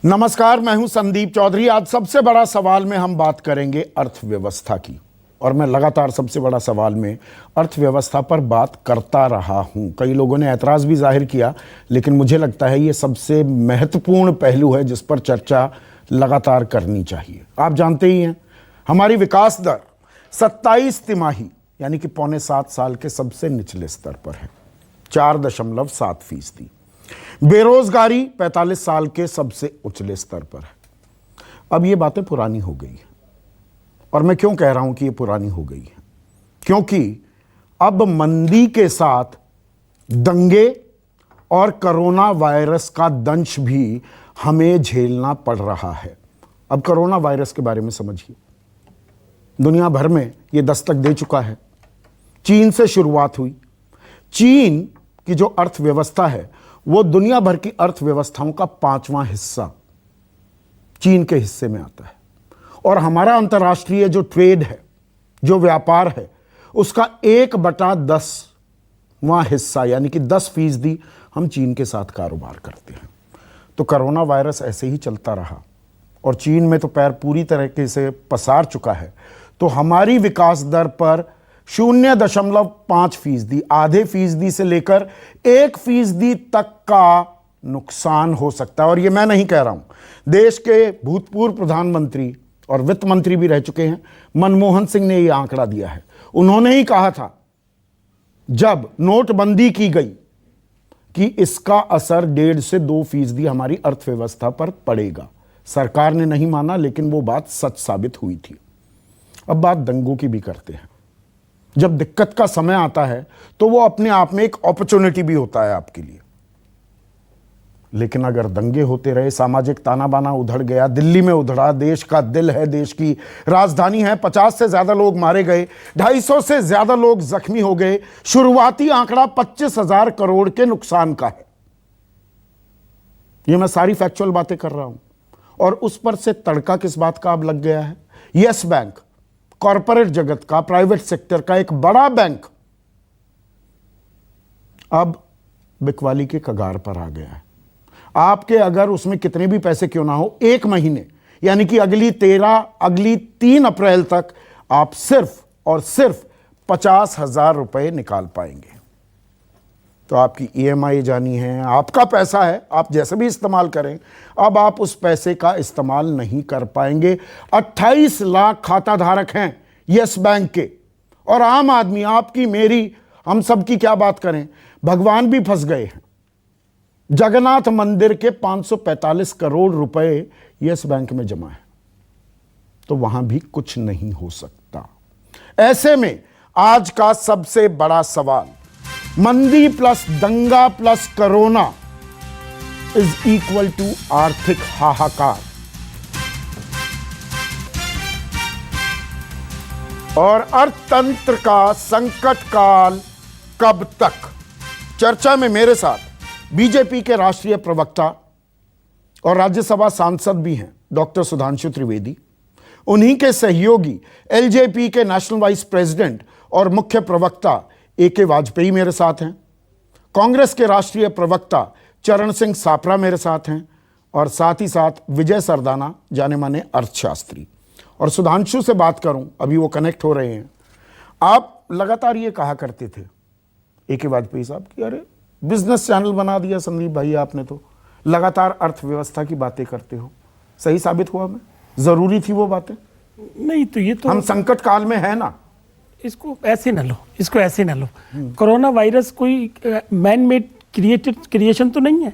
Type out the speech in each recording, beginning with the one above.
नमस्कार, मैं हूं संदीप चौधरी। आज सबसे बड़ा सवाल में हम बात करेंगे अर्थव्यवस्था की, और मैं लगातार सबसे बड़ा सवाल में अर्थव्यवस्था पर बात करता रहा हूं। कई लोगों ने ऐतराज़ भी जाहिर किया, लेकिन मुझे लगता है ये सबसे महत्वपूर्ण पहलू है जिस पर चर्चा लगातार करनी चाहिए। आप जानते ही हैं, हमारी विकास दर 27 तिमाही यानी कि 6.25 साल के सबसे निचले स्तर पर है, 4.7%। बेरोजगारी 45 साल के सबसे उचले स्तर पर है। अब ये बातें पुरानी हो गई हैं, और मैं क्यों कह रहा हूं कि ये पुरानी हो गई है? क्योंकि अब मंदी के साथ दंगे और कोरोना वायरस का दंश भी हमें झेलना पड़ रहा है। अब कोरोना वायरस के बारे में समझिए, दुनिया भर में ये दस्तक दे चुका है। चीन से शुरुआत हुई। चीन की जो अर्थव्यवस्था है वो दुनिया भर की अर्थव्यवस्थाओं का 5वां हिस्सा चीन के हिस्से में आता है, और हमारा अंतर्राष्ट्रीय जो ट्रेड है, जो व्यापार है, उसका 1/10वां हिस्सा यानी कि 10% हम चीन के साथ कारोबार करते हैं। तो कोरोना वायरस ऐसे ही चलता रहा और चीन में तो पैर पूरी तरीके से पसार चुका है, तो हमारी विकास दर पर 0.5%, आधे फीसदी से लेकर 1% तक का नुकसान हो सकता है। और ये मैं नहीं कह रहा हूं, देश के भूतपूर्व प्रधानमंत्री और वित्त मंत्री भी रह चुके हैं मनमोहन सिंह ने ये आंकड़ा दिया है। उन्होंने ही कहा था जब नोटबंदी की गई कि इसका असर 1.5 से 2% हमारी अर्थव्यवस्था पर पड़ेगा। सरकार ने नहीं माना, लेकिन वो बात सच साबित हुई थी। अब बात दंगों की भी करते हैं। जब दिक्कत का समय आता है तो वो अपने आप में एक अपॉर्चुनिटी भी होता है आपके लिए, लेकिन अगर दंगे होते रहे, सामाजिक ताना बाना उधड़ गया, दिल्ली में उधड़ा, देश का दिल है, देश की राजधानी है, 50 से ज्यादा लोग मारे गए, 250 से ज्यादा लोग जख्मी हो गए, शुरुआती आंकड़ा 25,000 करोड़ के नुकसान का है। ये मैं सारी फैक्चुअल बातें कर रहा हूं, और उस पर से तड़का किस बात का अब लग गया है? यस बैंक, कॉरपोरेट जगत का, प्राइवेट सेक्टर का एक बड़ा बैंक अब बिकवाली के कगार पर आ गया है। आपके अगर उसमें कितने भी पैसे क्यों ना हो, 1 महीने यानी कि अगली 3 अप्रैल तक आप सिर्फ और सिर्फ 50,000 रुपए निकाल पाएंगे। तो आपकी EMI जानी है, आपका पैसा है, आप जैसे भी इस्तेमाल करें, अब आप उस पैसे का इस्तेमाल नहीं कर पाएंगे। 28 लाख खाता धारक हैं यस बैंक के, और आम आदमी, आपकी मेरी, हम सब की क्या बात करें, भगवान भी फंस गए हैं। जगन्नाथ मंदिर के 545 करोड़ रुपए यस बैंक में जमा है, तो वहां भी कुछ नहीं हो सकता। ऐसे में आज का सबसे बड़ा सवाल, मंदी प्लस दंगा plus corona is equal to आर्थिक हाहाकार। और अर्थतंत्र का संकट काल कब तक? चर्चा में मेरे साथ बीजेपी के राष्ट्रीय प्रवक्ता और राज्यसभा सांसद भी हैं डॉक्टर सुधांशु त्रिवेदी। उन्हीं के सहयोगी एलजेपी के नेशनल वाइस प्रेसिडेंट और मुख्य प्रवक्ता AK वाजपेयी मेरे साथ हैं। कांग्रेस के राष्ट्रीय प्रवक्ता चरण सिंह सापरा मेरे साथ हैं, और साथ ही साथ विजय सरदाना, जाने माने अर्थशास्त्री। और सुधांशु से बात करूं, अभी वो कनेक्ट हो रहे हैं। आप लगातार ये कहा करते थे AK वाजपेयी साहब कि अरे बिजनेस चैनल बना दिया संदीप भाई आपने, तो लगातार अर्थव्यवस्था की बातें करते हो। सही साबित हुआ में जरूरी थी वो बातें? नहीं, तो ये तो हम संकट काल में है ना, इसको ऐसे ना लो, इसको ऐसे ना लो। कोरोना वायरस कोई मैन मेड क्रिएशन तो नहीं है।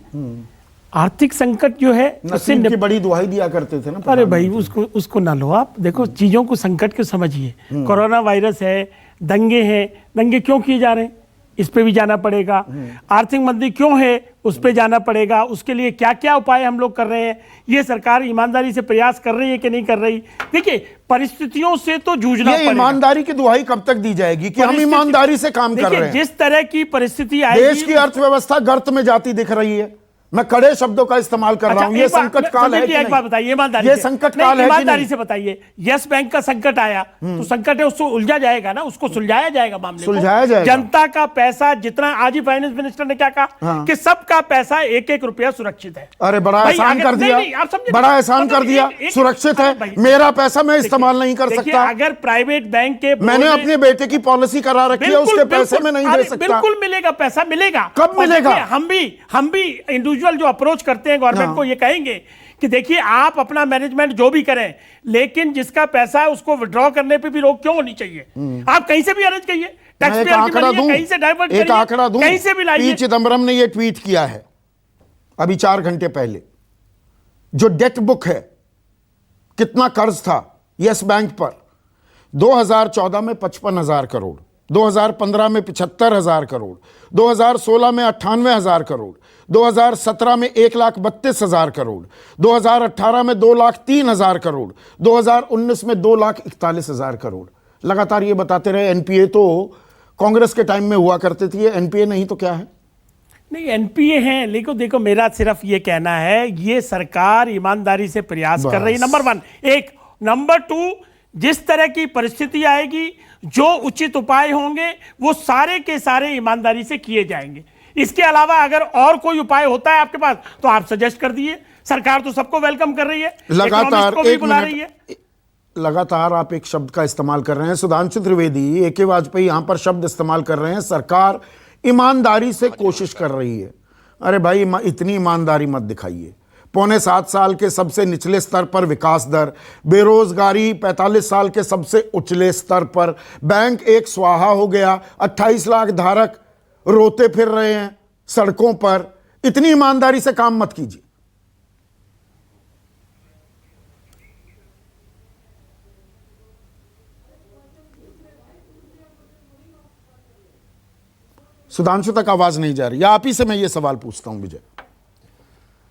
आर्थिक संकट जो है उससे की बड़ी दुहाई दिया करते थे ना। अरे भाई, उसको ना लो आप। देखो, चीजों को संकट को समझिए। कोरोना वायरस है, दंगे हैं, दंगे क्यों किए जा रहे हैं, इस पे भी जाना पड़ेगा। आर्थिक मंदी क्यों है, उस पे जाना पड़ेगा। उसके लिए क्या क्या उपाय हम लोग कर रहे हैं, ये सरकार ईमानदारी से प्रयास कर रही है कि नहीं कर रही। देखिए, परिस्थितियों से तो जूझना पड़ेगा। ईमानदारी की दुहाई कब तक दी जाएगी कि हम ईमानदारी से काम कर रहे हैं? जिस तरह की परिस्थिति आएगी, देश की अर्थव्यवस्था गर्त में जाती दिख रही है। मैं कड़े शब्दों का इस्तेमाल कर रहा हूं। ये संकट काल है कि एक बात बताइए ईमानदारी ये से, संकट नहीं, काल है कि ईमानदारी नहीं? से बताइए, यस बैंक का संकट आया तो संकट है, उसको उलझा जाएगा ना, उसको सुलझाया जाएगा मामले को। सुलझाया जाएगा। जनता का पैसा जितना, आज ही फाइनेंस मिनिस्टर ने क्या कहा कि सबका पैसा एक एक रुपया सुरक्षित है। अरे बड़ा भाई, एहसान अगर- कर नहीं, दिया, नहीं, आप समझे बड़ा नहीं। एहसान कर मतलब दिया, सुरक्षित है, भाई, मेरा पैसा मैं इस्तेमाल नहीं कर देखिए, सकता। अगर प्राइवेट बैंक के मैंने अपने बेटे की पॉलिसी करा रखी है, बिल्कुल, उसके पैसे बिल्कुल, में नहीं अरे दे सकता। बिल्कुल मिलेगा, पैसा मिलेगा। कब और मिलेगा? देखिए, हम भी इंडिविजुअल जो अप्रोच करते हैं गवर्नमेंट को, ये कहेंगे कि देखिए आप अपना मैनेजमेंट जो भी करें, लेकिन जिसका पैसा है उसको विड्रॉ करने पे भी रोक क्यों होनी चाहिए? आप कहीं से भी अरेंज करिए, मैं एक टैक्सपेयर की आंकड़ा मनी है, कहीं से डाइवर्ट दूं, एक करिए, आंकड़ा दूं। कहीं से भी पी लाइए। चिदम्बरम ने यह ट्वीट किया है अभी 4 घंटे पहले। जो डेट बुक है, कितना कर्ज था यस बैंक पर, 2014 में 55,000 करोड़, 2015 में 75,000 करोड़, 2016 में 98,000 करोड़, 2017 में 1,32,000 करोड़, 2018 में 2,03,000 करोड़, 2019 में 2,41,000 करोड़। लगातार ये बताते रहे एनपीए तो कांग्रेस के टाइम में हुआ करते थे, ये एनपीए नहीं तो क्या है? नहीं, एनपीए हैं, लेकिन देखो मेरा सिर्फ ये कहना है, ये सरकार ईमानदारी से प्रयास कर रही है, नंबर 1। एक नंबर 2, जिस तरह की परिस्थिति आएगी, जो उचित उपाय होंगे, वो सारे के सारे ईमानदारी से किए जाएंगे। इसके अलावा अगर और कोई उपाय होता है आपके पास तो आप सजेस्ट कर दीजिए। सरकार तो सबको वेलकम कर रही है, लगातार इकोनॉमिस्ट को भी एक बुला रही है। लगातार आप एक शब्द का इस्तेमाल कर रहे हैं, सुधांशु त्रिवेदी, AK वाजपेयी यहां पर शब्द इस्तेमाल कर रहे हैं, सरकार ईमानदारी से कोशिश कर रही है। अरे भाई, इतनी ईमानदारी मत दिखाइए। 6.25 साल के सबसे निचले स्तर पर विकास दर, बेरोजगारी 45 साल के सबसे उचले स्तर पर, बैंक एक स्वाहा हो गया, 28 लाख धारक रोते फिर रहे हैं सड़कों पर। इतनी ईमानदारी से काम मत कीजिए। सुधांशु तक आवाज नहीं जा रही, या आप ही से मैं ये सवाल पूछता हूं विजय।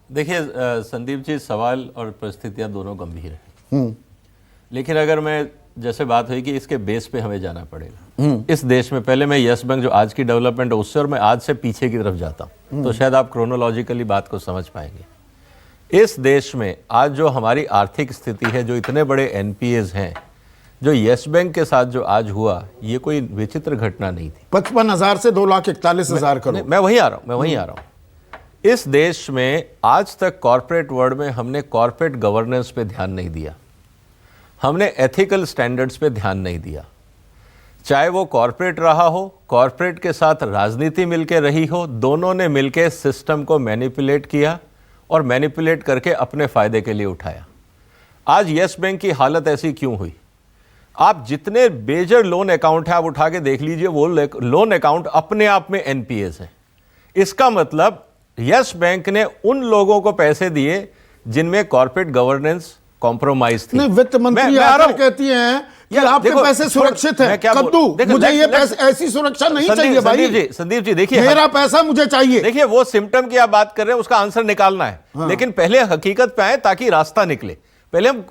देखिए संदीप जी, सवाल और परिस्थितियां दोनों गंभीर हैं, लेकिन अगर मैं, जैसे बात हुई कि इसके बेस पे हमें जाना पड़ेगा इस देश में, पहले मैं यस बैंक जो आज की डेवलपमेंट है उससे, और मैं आज से पीछे की तरफ जाता हूं, तो शायद आप क्रोनोलॉजिकली बात को समझ पाएंगे। इस देश में आज जो हमारी आर्थिक स्थिति है, जो इतने बड़े एनपीएज हैं, जो यस बैंक के साथ जो आज हुआ, ये कोई विचित्र घटना नहीं थी। 55,000 से 2,41,000 करोड़। मैं वहीं आ रहा हूं। इस देश में आज तक कॉर्पोरेट वर्ल्ड में हमने कॉर्पोरेट गवर्नेंस पे ध्यान नहीं दिया, हमने एथिकल स्टैंडर्ड्स पे ध्यान नहीं दिया। चाहे वो कॉर्पोरेट रहा हो, कॉर्पोरेट के साथ राजनीति मिलके रही हो, दोनों ने मिलके सिस्टम को मैनिपुलेट किया और मैनिपुलेट करके अपने फायदे के लिए उठाया। आज यस बैंक की हालत ऐसी क्यों हुई? आप जितने मेजर लोन अकाउंट है आप उठा के देख लीजिए, वो लोन अकाउंट अपने आप में एनपीएस है। इसका मतलब यस बैंक ने उन लोगों को पैसे दिए जिनमें कॉर्पोरेट गवर्नेंस कॉम्प्रोमाइज थी। नहीं, वित्त मंत्री आकर कहती हैं कि आपके पैसे सुरक्षित हैं। कद्दू, मुझे ये पैसे, ऐसी सुरक्षा नहीं चाहिए भाई। संदीप जी देखिए, मेरा पैसा मुझे चाहिए। देखिए, वो सिम्टम की आप बात कर रहे हैं, उसका आंसर निकालना है। हाँ। लेकिन पहले हकीकत पे आए ताकि रास्ता निकले। पहले हम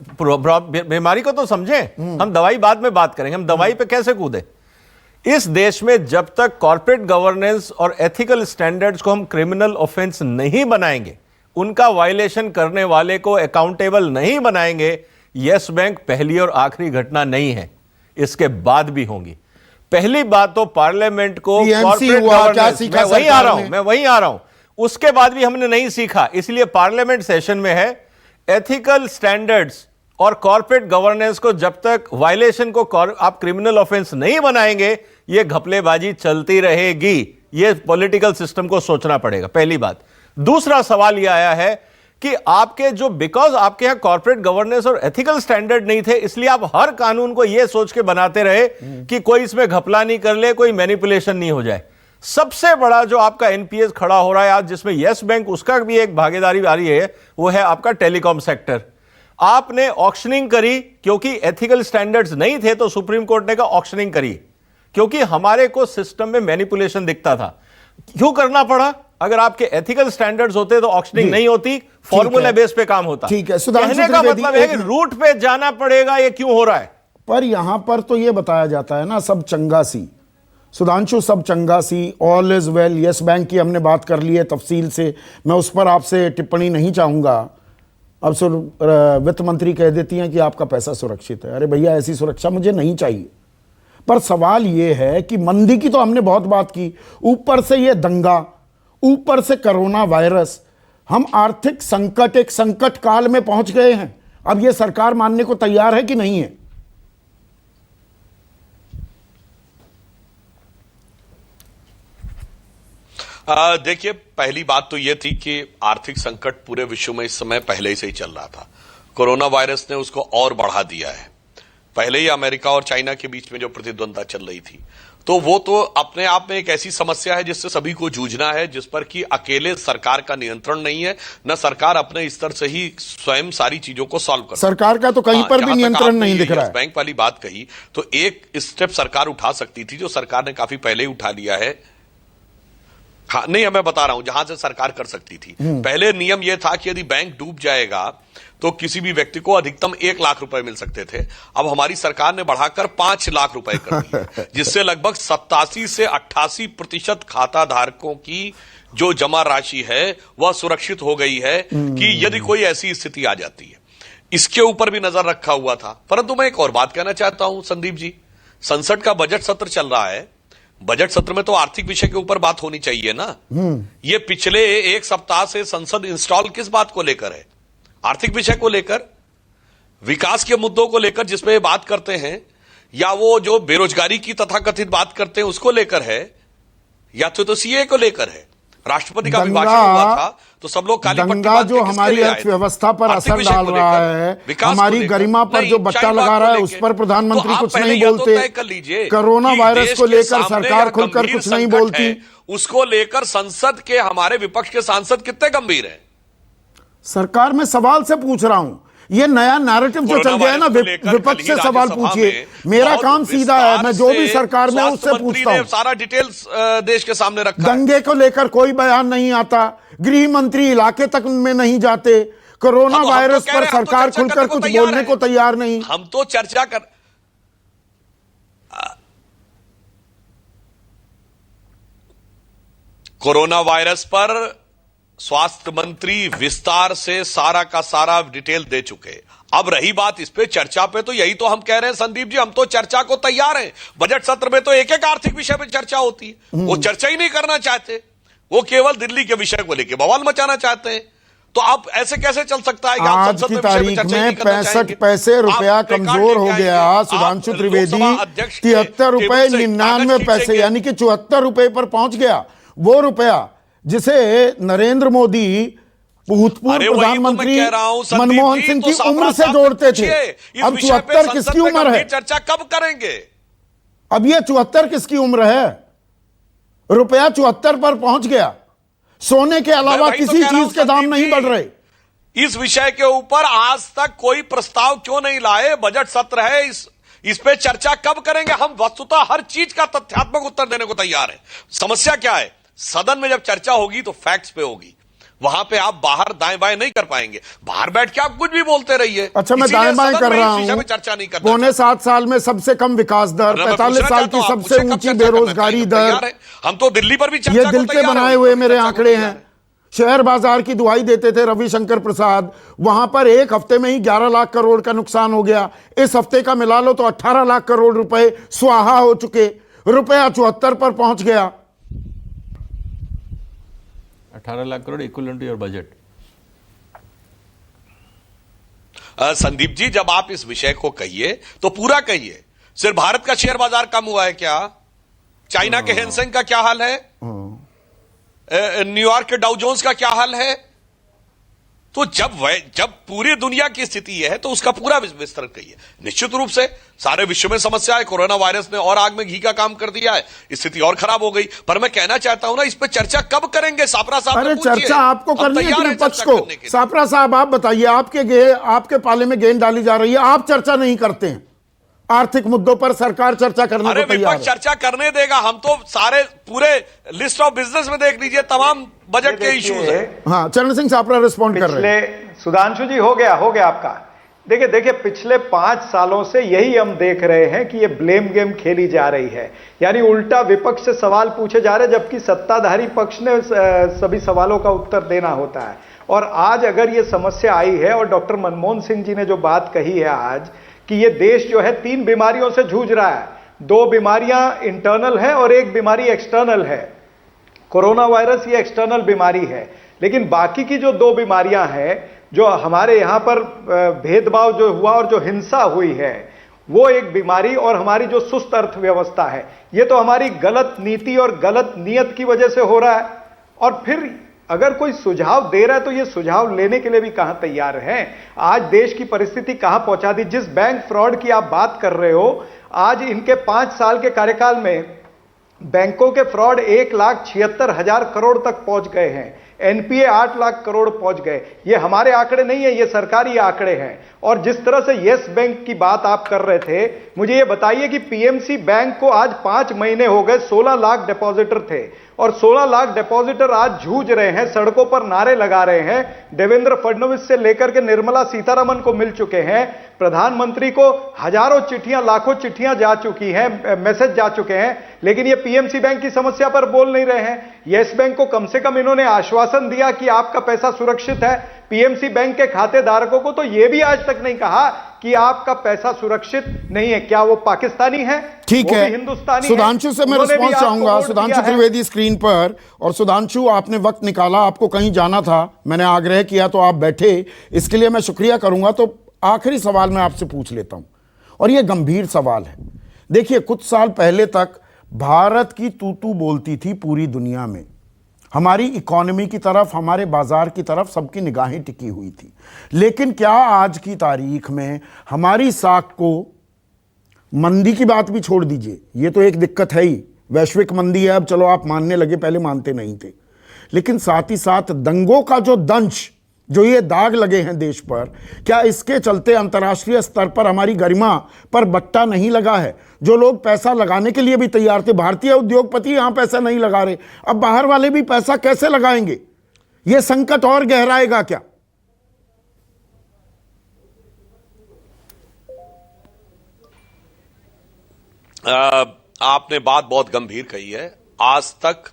बीमारी को तो समझें, हम दवाई बाद में बात करेंगे, हम दवाई पे कैसे कूदे। इस देश में जब तक कॉर्पोरेट गवर्नेंस और एथिकल स्टैंडर्ड्स को हम क्रिमिनल ऑफेंस नहीं बनाएंगे, उनका वायलेशन करने वाले को अकाउंटेबल नहीं बनाएंगे, यस बैंक पहली और आखिरी घटना नहीं है, इसके बाद भी होंगी। पहली बात तो पार्लियामेंट को कॉर्पोरेट गवर्नेंस, मैं वहीं आ रहा हूं, उसके बाद भी हमने नहीं सीखा। इसलिए पार्लियामेंट सेशन में है, एथिकल स्टैंडर्ड्स और कॉर्पोरेट गवर्नेंस को जब तक वायलेशन को आप क्रिमिनल ऑफेंस नहीं बनाएंगे, यह घपलेबाजी चलती रहेगी। यह पॉलिटिकल सिस्टम को सोचना पड़ेगा, पहली बात। दूसरा सवाल यह आया है कि आपके जो, बिकॉज आपके यहां कॉर्पोरेट गवर्नेंस और एथिकल स्टैंडर्ड नहीं थे, इसलिए आप हर कानून को यह सोच के बनाते रहे कि कोई इसमें घपला नहीं कर ले, कोई मैनिपुलेशन नहीं हो जाए। सबसे बड़ा जो आपका एनपीएस खड़ा हो रहा है आज, जिसमें यस बैंक, उसका भी एक भागीदारी आ रही है, वो है आपका टेलीकॉम सेक्टर। आपने ऑक्शनिंग करी, क्योंकि एथिकल स्टैंडर्ड्स नहीं थे तो सुप्रीम कोर्ट ने कहा ऑक्शनिंग करी, क्योंकि हमारे को सिस्टम में मैनिपुलेशन दिखता था। क्यों करना पड़ा? अगर आपके एथिकल स्टैंडर्ड्स होते तो ऑक्शनिंग नहीं होती, फॉर्मूला बेस पे काम होता। ठीक है, कहने का मतलब है कि रूट पे जाना पड़ेगा। ये क्यों हो रहा है? पर यहां पर तो ये बताया जाता है ना, सब चंगा सी, सुधांशु, सब चंगा सी, all is well. Yes bank की हमने बात कर ली है तफसील से, मैं उस पर आपसे टिप्पणी नहीं चाहूँगा। अब वित्त मंत्री कह देती हैं कि आपका पैसा सुरक्षित है। अरे भैया, ऐसी सुरक्षा मुझे नहीं चाहिए। पर सवाल ये है कि मंदी की तो हमने बहुत बात की, ऊपर से ये दंगा, ऊपर से कोरोना वायरस, हम आर्थिक संकट, एक संकट काल में पहुंच गए हैं। अब ये सरकार मानने को तैयार है कि नहीं है? देखिए, पहली बात तो यह थी कि आर्थिक संकट पूरे विश्व में इस समय पहले से ही चल रहा था। कोरोना वायरस ने उसको और बढ़ा दिया है। पहले ही अमेरिका और चाइना के बीच में जो प्रतिद्वंद्विता चल रही थी, तो वो तो अपने आप में एक ऐसी समस्या है जिससे सभी को जूझना है, जिस पर कि अकेले सरकार का नियंत्रण नहीं है, न सरकार अपने स्तर से ही स्वयं सारी चीजों को सॉल्व कर। सरकार का तो कहीं पर भी नियंत्रण नहीं दिख रहा है। बैंक वाली बात कही तो एक स्टेप सरकार उठा सकती थी, जो सरकार ने काफी पहले ही उठा लिया है। हाँ, नहीं, मैं बता रहा हूं जहां से सरकार कर सकती थी। पहले नियम यह था कि यदि बैंक डूब जाएगा तो किसी भी व्यक्ति को अधिकतम 1 लाख रुपए मिल सकते थे। अब हमारी सरकार ने बढ़ाकर 5 लाख रुपए कर दिए, जिससे लगभग 87 से 88% खाता धारकों की जो जमा राशि है वह सुरक्षित हो गई है कि यदि कोई ऐसी स्थिति आ जाती है। इसके ऊपर भी नजर रखा हुआ था। परंतु मैं एक और बात कहना चाहता हूं संदीप जी, संसद का बजट सत्र चल रहा है। बजट सत्र में तो आर्थिक विषय के ऊपर बात होनी चाहिए ना। ये पिछले 1 सप्ताह से संसद इंस्टॉल किस बात को लेकर है? आर्थिक विषय को लेकर, विकास के मुद्दों को लेकर जिसपे बात करते हैं, या वो जो बेरोजगारी की तथाकथित बात करते हैं उसको लेकर है, या तो सीए को लेकर है। राष्ट्रपति का अभिभाषण हुआ था तो सब लोग काली पट्टी बांध के जो हमारी अर्थव्यवस्था पर असर डाल रहा है, हमारी गरिमा पर जो बट्टा लगा रहा है, उस पर प्रधानमंत्री कुछ नहीं बोलते। कोरोना वायरस को लेकर सरकार खुलकर कुछ नहीं बोलती। उसको लेकर संसद के हमारे विपक्ष के सांसद कितने गंभीर हैं? सरकार में सवाल से पूछ रहा हूं। ये नया नैरेटिव जो चल गया है ना, विपक्ष से सवाल पूछिए। मेरा काम सीधा है, मैं जो भी सरकार में उससे पूछता हूं। सारा डिटेल्स देश के सामने रखा। दंगे को लेकर कोई बयान नहीं आता, गृह मंत्री इलाके तक में नहीं जाते, कोरोना वायरस पर सरकार खुलकर कुछ बोलने को तैयार नहीं। हम तो चर्चा कर, कोरोना वायरस पर स्वास्थ्य मंत्री विस्तार से सारा का सारा डिटेल दे चुके। अब रही बात इस पे चर्चा पे, तो यही तो हम कह रहे हैं संदीप जी, हम तो चर्चा को तैयार हैं। बजट सत्र में तो एक एक आर्थिक विषय पे चर्चा होती है, वो चर्चा ही नहीं करना चाहते। वो केवल दिल्ली के विषय को लेकर बवाल मचाना चाहते हैं। तो अब ऐसे कैसे चल सकता है कि आप आज की तारीख में 65 पैसे रुपया कमजोर हो गया। सुधांशु त्रिवेदी 73 रुपए 99 पैसे, यानी कि 74 रुपए पर पहुंच गया। वो रुपया जिसे नरेंद्र मोदी भूतपूर्व प्रधानमंत्री मनमोहन सिंह की उम्र से जोड़ते थे, अब 74 किसकी उम्र है? चर्चा कब करेंगे? अब ये 74 किसकी उम्र है? रुपया 74 पर पहुंच गया। सोने के अलावा किसी चीज के दाम नहीं बढ़ रहे। इस विषय के ऊपर आज तक कोई प्रस्ताव क्यों नहीं लाए? बजट सत्र है, इस पे चर्चा कब करेंगे? हम वस्तुतः हर चीज का तथ्यात्मक उत्तर देने को तैयार है। समस्या क्या है? सदन में जब चर्चा होगी तो फैक्ट्स पे होगी, वहां पे आप बाहर दाएं बाएं नहीं कर पाएंगे। बाहर बैठ के आप कुछ भी बोलते रहिए। अच्छा, मैं दाएं बाएं कर रहा हूं। चर्चा नहीं करना। पौने 7 साल में सबसे कम विकास दर, 45 साल की सबसे ऊंची बेरोजगारी दर। हम तो दिल्ली पर भी चर्चा ये दिल के बनाए हुए मेरे आंकड़े हैं। शेयर बाजार की दुहाई देते थे रविशंकर प्रसाद, वहां पर एक हफ्ते में ही 11 लाख करोड़ का नुकसान हो गया। इस हफ्ते का मिला लो तो 18 लाख करोड़ रुपए स्वाहा हो चुके। रुपया 74 पर पहुंच गया। 18 lakh crore equivalent to your budget. Sandeep ji, जब आप इस विषय को कहिए तो पूरा कहिए। सिर्फ भारत का शेयर बाजार कम हुआ है क्या? चाइना के हैंसेंग का क्या हाल है? न्यूयॉर्क के डाउ जोन्स का क्या हाल है? तो जब पूरी दुनिया की स्थिति है तो उसका पूरा विस्तृत कहिए। निश्चित रूप से सारे विश्व में समस्या है। कोरोना वायरस ने और आग में घी का काम कर दिया है, स्थिति और खराब हो गई। पर मैं कहना चाहता हूं ना, इस पे चर्चा कब करेंगे? सापरा साहब, अरे चर्चा आपको करनी है कि विपक्ष को? सापरा साहब, आप बताइए, आपके पाले में गेंद डाली जा रही है, आप चर्चा नहीं करते हैं आर्थिक मुद्दों पर। सरकार चर्चा करने को तैयार है। चर्चा करने देगा। हम तो सारे पूरे लिस्ट ऑफ बिजनेस में देख लीजिए, तमाम बजट के इश्यूज है। हाँ, चरण सिंह सापरा रिस्पॉन्ड कर रहे हैं। सुधांशु जी, हो गया आपका। देखिए पिछले 5 सालों से यही हम देख रहे हैं कि ये ब्लेम गेम खेली जा रही है, यानी उल्टा विपक्ष से सवाल पूछे जा रहे हैं जबकि सत्ताधारी पक्ष ने सभी सवालों का उत्तर देना होता है। और आज अगर ये समस्या आई है और डॉक्टर मनमोहन सिंह जी ने जो बात कही है आज कि ये देश जो है 3 बीमारियों से जूझ रहा है, 2 बीमारियां इंटरनल है और 1 बीमारी एक्सटर्नल है। कोरोना वायरस ये एक्सटर्नल बीमारी है, लेकिन बाकी की जो 2 बीमारियां हैं, जो हमारे यहां पर भेदभाव जो हुआ और जो हिंसा हुई है वो एक बीमारी, और हमारी जो सुस्त अर्थव्यवस्था है ये तो हमारी गलत नीति और गलत नीयत की वजह से हो रहा है। और फिर अगर कोई सुझाव दे रहा है तो ये सुझाव लेने के लिए भी कहां तैयार हैं। आज देश की परिस्थिति कहां पहुंचा दी। जिस बैंक फ्रॉड की आप बात कर रहे हो, आज इनके 5 साल के कार्यकाल में बैंकों के फ्रॉड 1,76,000 करोड़ तक पहुंच गए हैं, एनपीए 8 लाख करोड़ पहुंच गए। ये हमारे आंकड़े नहीं है, ये सरकारी आंकड़े हैं। और जिस तरह से यस बैंक की बात आप कर रहे थे, मुझे ये बताइए कि पीएमसी बैंक को आज 5 महीने हो गए, 16 लाख डिपॉजिटर थे और 16 लाख डिपॉजिटर आज जूझ रहे हैं, सड़कों पर नारे लगा रहे हैं। देवेंद्र फडणवीस से लेकर के निर्मला सीतारमण को मिल चुके हैं, प्रधानमंत्री को हजारों चिट्ठियां, लाखों चिट्ठियां जा चुकी हैं, मैसेज जा चुके हैं, लेकिन ये पीएमसी बैंक की समस्या पर बोल नहीं रहे हैं। यस बैंक को कम से कम इन्होंने आश्वासन दिया कि आपका पैसा सुरक्षित है। पीएमसी बैंक के खातेधारकों को तो यह भी आज तक नहीं कहा कि आपका पैसा सुरक्षित नहीं है। क्या वो पाकिस्तानी है? ठीक वो है, भी हिंदुस्तानी सुधांशु से मैं उन्होंने भी रिस्पॉन्स आपको चाहूंगा। वोट सुधांशु दिया है। त्रिवेदी स्क्रीन पर। और सुधांशु, आपने वक्त निकाला, आपको कहीं जाना था, मैंने आग्रह किया तो आप बैठे, इसके लिए मैं शुक्रिया करूंगा। तो आखिरी सवाल मैं आपसे पूछ लेता हूं, और यह गंभीर सवाल है। देखिए, कुछ साल पहले तक भारत की तू बोलती थी पूरी दुनिया में, हमारी इकोनॉमी की तरफ, हमारे बाजार की तरफ सबकी निगाहें टिकी हुई थी। लेकिन क्या आज की तारीख में हमारी साख को, मंदी की बात भी छोड़ दीजिए, ये तो एक दिक्कत है ही, वैश्विक मंदी है, अब चलो आप मानने लगे, पहले मानते नहीं थे, लेकिन साथ ही साथ दंगों का जो दंश, जो ये दाग लगे हैं देश पर, क्या इसके चलते अंतर्राष्ट्रीय स्तर पर हमारी गरिमा पर बट्टा नहीं लगा है? जो लोग पैसा लगाने के लिए भी तैयार थे, भारतीय उद्योगपति यहां पैसा नहीं लगा रहे, अब बाहर वाले भी पैसा कैसे लगाएंगे? ये संकट और गहराएगा क्या? आपने बात बहुत गंभीर कही है। आज तक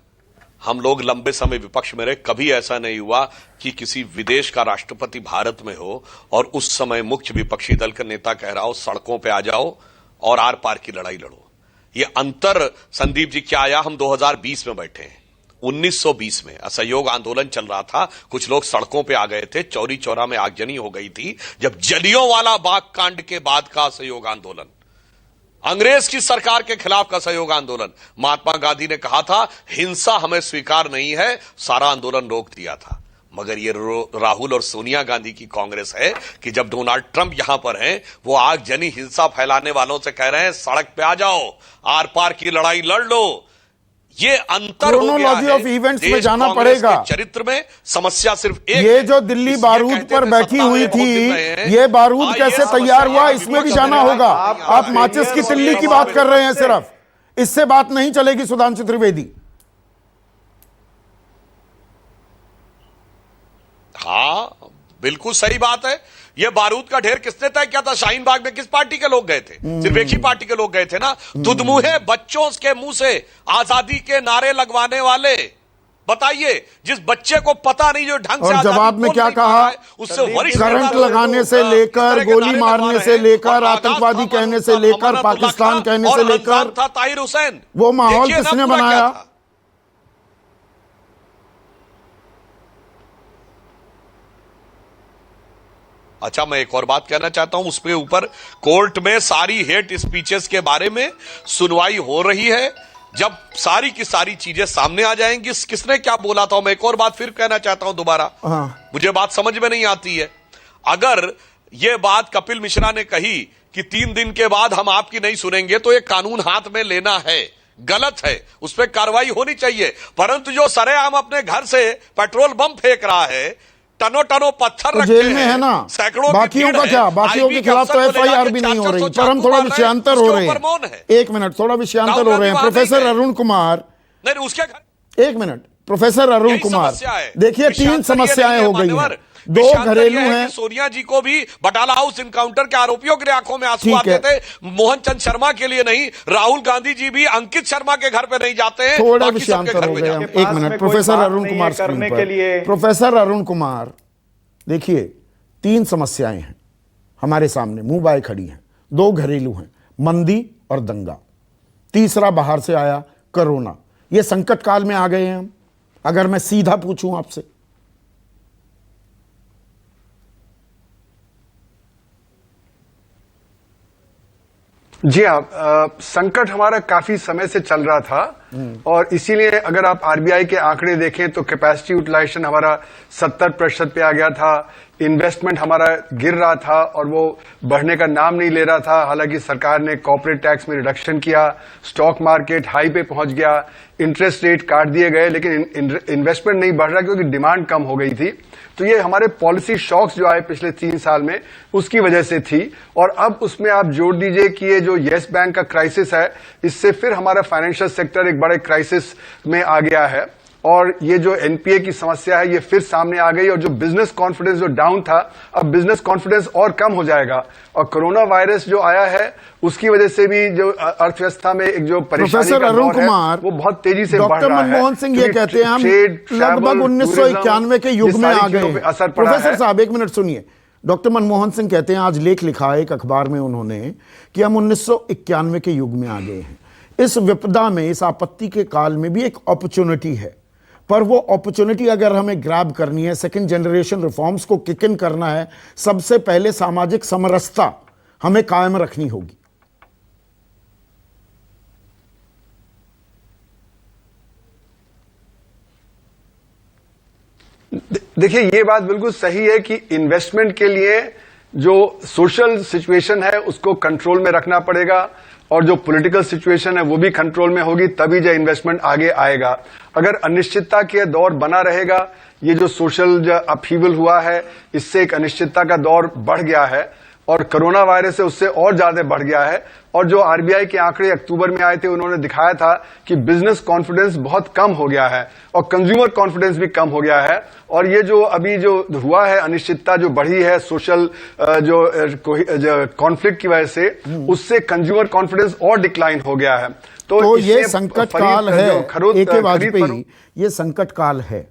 हम लोग लंबे समय विपक्ष में रहे, कभी ऐसा नहीं हुआ कि किसी विदेश का राष्ट्रपति भारत में हो और उस समय मुख्य विपक्षी दल का नेता कह रहा हो सड़कों पे आ जाओ और आर पार की लड़ाई लड़ो। ये अंतर, संदीप जी, क्या आया? हम 2020 में बैठे हैं, 1920 में असहयोग आंदोलन चल रहा था, कुछ लोग सड़कों पे आ गए थे, चौरी चौरा में आगजनी हो गई थी, जब जलियांवाला बाग कांड के बाद का असहयोग आंदोलन, अंग्रेज की सरकार के खिलाफ का सहयोग आंदोलन। महात्मा गांधी ने कहा था हिंसा हमें स्वीकार नहीं है, सारा आंदोलन रोक दिया था। मगर ये राहुल और सोनिया गांधी की कांग्रेस है कि जब डोनाल्ड ट्रंप यहां पर हैं, वो आगजनी हिंसा फैलाने वालों से कह रहे हैं सड़क पे आ जाओ, आर पार की लड़ाई लड़ लो। ये अंतर हो गया है। ऑफ इवेंट्स में जाना पड़ेगा। चरित्र में समस्या सिर्फ एक, ये जो दिल्ली बारूद पर बैठी हुई थी, ये बारूद कैसे तैयार हुआ, इसमें भी जाना होगा। आप माचिस की तिल्ली की बात कर रहे हैं सिर्फ, इससे बात नहीं चलेगी। सुधांशु त्रिवेदी, हाँ बिल्कुल सही बात है। ये बारूद का ढेर किसने तय किया था? शाहीन बाग में किस पार्टी के लोग गए थे? सिर्फ एक ही पार्टी के लोग गए थे ना। दुधमुहे बच्चों के मुंह से आजादी के नारे लगवाने वाले, बताइए, जिस बच्चे को पता नहीं, जो ढंग से और जवाब में क्या कहा? उससे वरिष्ठ करंट लगाने से लेकर, गोली मारने से लेकर, आतंकवादी कहने से लेकर, पाकिस्तान कहने से लेकर, था ताहिर हुसैन। वो माहौल किसने बनाया? अच्छा, मैं एक और बात कहना चाहता हूं, उसके ऊपर कोर्ट में सारी हेट स्पीचेस के बारे में सुनवाई हो रही है। जब सारी की सारी चीजें सामने आ जाएंगी, किसने क्या बोला था। मैं एक और बात फिर कहना चाहता हूं दोबारा, मुझे बात समझ में नहीं आती है। अगर यह बात कपिल मिश्रा ने कही कि 3 दिन के बाद हम आपकी नहीं सुनेंगे, तो यह कानून हाथ में लेना है, गलत है, उस पर कार्रवाई होनी चाहिए। परंतु जो सरेआम अपने घर से पेट्रोल बम फेंक रहा है, टनों टनों पत्थर तो रखे जेल में हैं, है ना, सैकड़ों बाकियों का क्या? बाकियों के खिलाफ तो एफआईआर भी नहीं हो रही, पर हम थोड़ा विषयांतर हो रहे हैं। एक मिनट, थोड़ा विषयांतर हो रहे हैं। प्रोफेसर अरुण कुमार, नहीं उसके घर, एक मिनट, प्रोफेसर अरुण कुमार, देखिए 3 समस्याएं हो गई हैं। दो विषयांतर घरेलू यह है हैं। कि सोनिया जी को भी बटाला हाउस इनकाउंटर के आरोपियों की आंखों में आंसू ठीक आते है। थे। मोहन चंद शर्मा के लिए नहीं, राहुल गांधी जी भी अंकित शर्मा के घर पे नहीं जाते हैं, थोड़ा बाकी सबके विषयांतर घर हो में गया। जाते के एक पास मिनट, में कोई प्रोफेसर बात अरुण नहीं कुमार है स्क्रीन करने पर। के लिए। प्रोफेसर अरुण कुमार, देखिए 3 समस्याएं हैं हमारे सामने, मुंह बाय खड़ी हैं। 2 घरेलू हैं, मंदी और दंगा। तीसरा बाहर से आया कोरोना। ये संकट काल में आ गए हैं हम। अगर मैं सीधा पूछूं आपसे, जी हाँ, संकट हमारा काफी समय से चल रहा था और इसीलिए अगर आप आरबीआई के आंकड़े देखें तो कैपेसिटी यूटिलाइजेशन हमारा 70% पे आ गया था। इन्वेस्टमेंट हमारा गिर रहा था और वो बढ़ने का नाम नहीं ले रहा था। हालांकि सरकार ने कॉर्पोरेट टैक्स में रिडक्शन किया, स्टॉक मार्केट हाई पे पहुंच गया, इंटरेस्ट रेट काट दिए गए, लेकिन इन्वेस्टमेंट नहीं बढ़ रहा क्योंकि डिमांड कम हो गई थी। तो ये हमारे पॉलिसी शॉक्स जो आए पिछले 3 साल में उसकी वजह से थी। और अब उसमें आप जोड़ दीजिए कि ये जो येस बैंक का क्राइसिस है, इससे फिर हमारा फाइनेंशियल सेक्टर एक बड़े क्राइसिस में आ गया है और ये जो एनपीए की समस्या है ये फिर सामने आ गई। और जो बिजनेस कॉन्फिडेंस जो डाउन था, अब बिजनेस कॉन्फिडेंस और कम हो जाएगा। और कोरोना वायरस जो आया है उसकी वजह से भी जो अर्थव्यवस्था में एक जो परेशानी प्रोफेसर का अरुण दौर है, कुमार, वो बहुत तेजी से बढ़ डॉक्टर रहा है। मनमोहन सिंह ये क्योंकि कहते हैं हम ट्रेड, लगभग ट्रैवल, 1991 के युग टूरिज्म, में ये आ सारी गए चीजों पे हैं। असर पड़ा प्रोफेसर है। साहब एक मिनट सुनिए। डॉक्टर मनमोहन सिंह कहते हैं, आज लेख लिखा है एक अखबार में उन्होंने, कि हम 1991 के युग में आ गए हैं। इस विपदा में, इस आपत्ति के काल में भी एक अपॉर्चुनिटी है, पर वो अपॉर्चुनिटी अगर हमें ग्रैब करनी है, सेकंड जनरेशन रिफॉर्म्स को किक इन करना है, सबसे पहले सामाजिक समरसता हमें कायम रखनी होगी। देखिए, ये बात बिल्कुल सही है कि इन्वेस्टमेंट के लिए जो सोशल सिचुएशन है उसको कंट्रोल में रखना पड़ेगा और जो पॉलिटिकल सिचुएशन है वो भी कंट्रोल में होगी, तभी जो इन्वेस्टमेंट आगे आएगा। अगर अनिश्चितता के दौर बना रहेगा, ये जो सोशल जो अपहीवल हुआ है इससे एक अनिश्चितता का दौर बढ़ गया है और कोरोना वायरस से उससे और ज्यादा बढ़ गया है। और जो आरबीआई के आंकड़े अक्टूबर में आए थे उन्होंने दिखाया था कि बिजनेस कॉन्फिडेंस बहुत कम हो गया है और कंज्यूमर कॉन्फिडेंस भी कम हो गया है। और ये जो अभी जो हुआ है, अनिश्चितता जो बढ़ी है सोशल जो कॉन्फ्लिक्ट की वजह से, उससे कंज्यूमर कॉन्फिडेंस और डिक्लाइन हो गया है। तो ये इससे संकट काल है, ए.के. वाजपेयी, ये संकट काल है।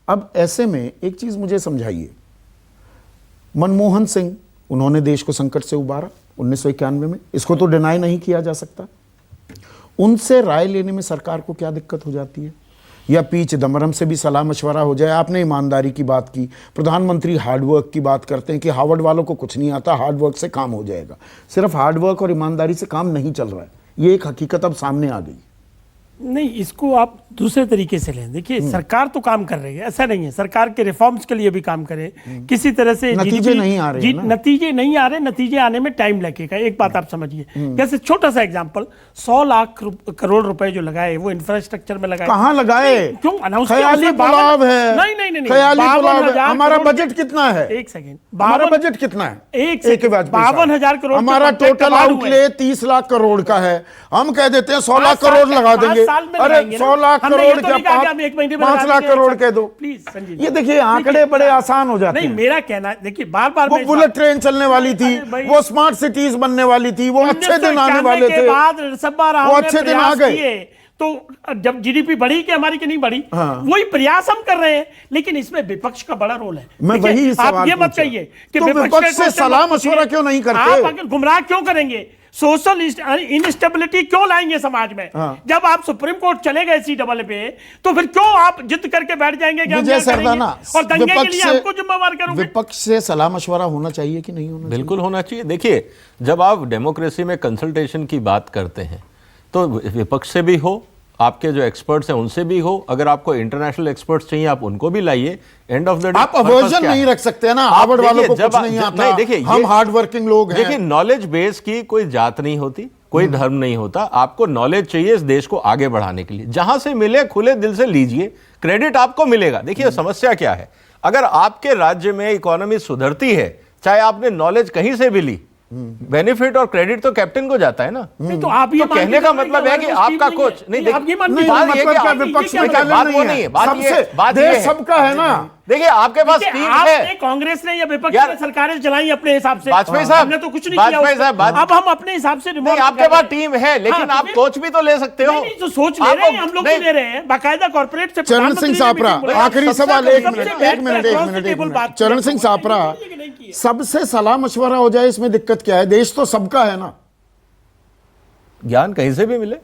अब ऐसे में एक चीज मुझे समझाइए, मनमोहन सिंह, उन्होंने देश को संकट से उबारा 1991 में, इसको तो डिनाई नहीं किया जा सकता। उनसे राय लेने में सरकार को क्या दिक्कत हो जाती है? या पी चिदम्बरम से भी सलाह मशवरा हो जाए? आपने ईमानदारी की बात की, प्रधानमंत्री हार्डवर्क की बात करते हैं कि हार्वर्ड वालों को कुछ नहीं आता, हार्डवर्क से काम हो जाएगा। सिर्फ हार्डवर्क और ईमानदारी से काम नहीं चल रहा है, ये एक हकीकत अब सामने आ गई। नहीं, इसको आप दूसरे तरीके से लें। देखिए, सरकार तो काम कर रही है, ऐसा नहीं है, सरकार के रिफॉर्म्स के लिए भी काम करे। किसी तरह से नतीजे नहीं आ रहे हैं ना? नतीजे नहीं आ रहे, नतीजे आने में टाइम लगेगा। एक बात आप समझिए, जैसे छोटा सा एग्जांपल, 100 लाख करोड़ रुपए जो लगाए वो इंफ्रास्ट्रक्चर में लगाए, कहां लगाए? क्यों अनाउंस ख्याली पुलाव है। नहीं, ख्याली पुलाव है। हमारा बजट कितना है? एक सेकेंड, हमारा बजट कितना है? एक सेकंड, 52,000 करोड़ हमारा टोटल आउटले 30 लाख करोड़ का है। हम कह देते हैं 100 लाख करोड़ लगा देंगे। अरे 100 लाख करोड़ क्या, 5 लाख करोड़ कह दो। प्लीज संजीव, ये देखिए आंकड़े बड़े आसान हो जाते नहीं, हैं। मेरा कहना, देखिए बार बार वो बुलेट ट्रेन चलने वाली थी, वो स्मार्ट सिटीज बनने वाली थी, वो अच्छे दिन आने वाले थे, वो अच्छे दिन आ गए। तो जब जीडीपी बढ़ी कि हमारी की नहीं बढ़ी, वही प्रयास हम कर रहे हैं, लेकिन इसमें विपक्ष का बड़ा रोल है। मैं वही सवाल आप ये मत पूछा। कहिए कि तो विपक्ष से सलाह मशवरा क्यों नहीं करते? आप अगर गुमराह क्यों करेंगे? सोशल इनस्टेबिलिटी क्यों लाएंगे समाज में? जब आप सुप्रीम कोर्ट चले गए CAA पे, तो फिर क्यों आप जिद करके बैठ जाएंगे कि हम विजय ये करेंगे? सरदाना, और दंगे के लिए हमको जिम्मेवार करोगे? विपक्ष से सलाह मशवरा होना चाहिए कि नहीं होना चाहिए? बिल्कुल होना चाहिए। देखिए, जब आप डेमोक्रेसी में कंसल्टेशन की बात करते हैं तो विपक्ष से भी हो, आपके जो एक्सपर्ट्स हैं उनसे भी हो, अगर आपको इंटरनेशनल एक्सपर्ट्स चाहिए आप उनको भी लाइए। एंड ऑफ द डे आप अवर्जन नहीं रख सकते ना, हार्वर्ड वालों को कुछ नहीं आता, देखिए हम हार्ड वर्किंग लोग हैं। देखिए, नॉलेज बेस की कोई जात नहीं होती, कोई धर्म नहीं होता। आपको नॉलेज चाहिए इस देश को आगे बढ़ाने के लिए, जहां से मिले खुले दिल से लीजिए, क्रेडिट आपको मिलेगा। देखिए, समस्या क्या है, अगर आपके राज्य में इकोनॉमी सुधरती है, चाहे आपने नॉलेज कहीं से भी ली, बेनिफिट और क्रेडिट तो कैप्टन को जाता है ना। नहीं तो आप ये तो कहने का मतलब है कि आपका कोच नहीं, आप ये मान नहीं, लीजिए बात ये मतलब कि क्या आप- विपक्ष देखिए, निकालना बात वो नहीं नहीं है, है, बात ये सबसे बात ये देश है। सबका है ना। देखिए आपके पास टीम आपने है। कांग्रेस ने या विपक्ष यार, ने सरकारें चलाई अपने हिसाब से, वाजपेयी साहब, हमने तो कुछ नहीं वाजपेयी किया उसमें। साहब, बात- अब हम अपने हिसाब से नहीं, रिमोट आपके कर पास रहे हैं। टीम है, लेकिन हाँ, आप फिर- कोच भी तो ले सकते हो। नहीं, तो सोच ले रहे हैं, हम लोग भी नहीं, ले रहे हैं, बाकायदा कॉर्पोरेट से चरण सिंह सापरा, आखिरी सवाल, एक मिनट, चरण सिंह सापरा, सबसे सलाह मशवरा हो जाए इसमें दिक्कत क्या है? देश तो सबका है ना। ज्ञान कहीं से भी मिले।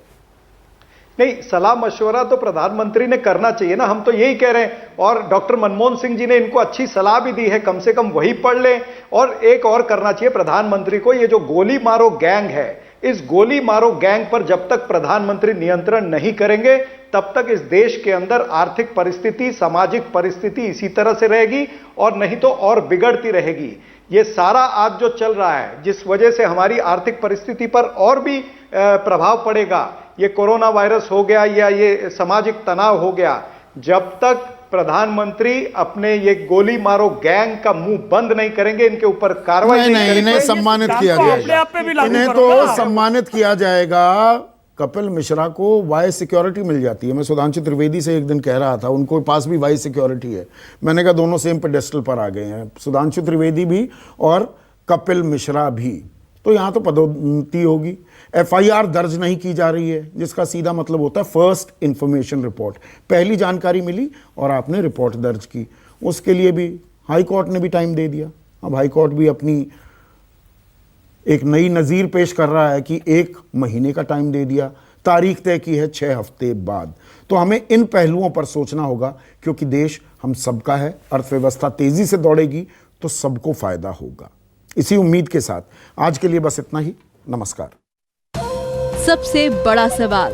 नहीं, सलाह मशवरा तो प्रधानमंत्री ने करना चाहिए ना, हम तो यही कह रहे हैं। और डॉक्टर मनमोहन सिंह जी ने इनको अच्छी सलाह भी दी है, कम से कम वही पढ़ लें। और एक और करना चाहिए प्रधानमंत्री को, ये जो गोली मारो गैंग है, इस गोली मारो गैंग पर जब तक प्रधानमंत्री नियंत्रण नहीं करेंगे तब तक इस देश के अंदर आर्थिक परिस्थिति, सामाजिक परिस्थिति इसी तरह से रहेगी और नहीं तो और बिगड़ती रहेगी। ये सारा आज जो चल रहा है, जिस वजह से हमारी आर्थिक परिस्थिति पर और भी प्रभाव पड़ेगा, ये कोरोना वायरस हो गया या ये सामाजिक तनाव हो गया, जब तक प्रधानमंत्री अपने ये गोली मारो गैंग का मुंह बंद नहीं करेंगे, इनके ऊपर कार्रवाई नहीं, करेंगे, इन्हें सम्मानित किया अपने जाएगा, आप पे भी लागू इन्हें करो तो ना। सम्मानित किया जाएगा। कपिल मिश्रा को वाई सिक्योरिटी मिल जाती है। मैं सुधांशु त्रिवेदी से एक दिन कह रहा था, उनको पास भी वाई सिक्योरिटी है। मैंने कहा दोनों सेम पेडेस्टल पर आ गए हैं, सुधांशु त्रिवेदी भी और कपिल मिश्रा भी। तो यहाँ तो पदोन्नति होगी। एफआईआर दर्ज नहीं की जा रही है, जिसका सीधा मतलब होता है फर्स्ट इंफॉर्मेशन रिपोर्ट, पहली जानकारी मिली और आपने रिपोर्ट दर्ज की। उसके लिए भी हाई कोर्ट ने भी टाइम दे दिया। अब हाई कोर्ट भी अपनी एक नई नज़ीर पेश कर रहा है कि 1 महीने का टाइम दे दिया, तारीख तय की है 6 हफ्ते बाद। तो हमें इन पहलुओं पर सोचना होगा, क्योंकि देश हम सबका है, अर्थव्यवस्था तेजी से दौड़ेगी तो सबको फायदा होगा। इसी उम्मीद के साथ आज के लिए बस इतना ही। नमस्कार। सबसे बड़ा सवाल,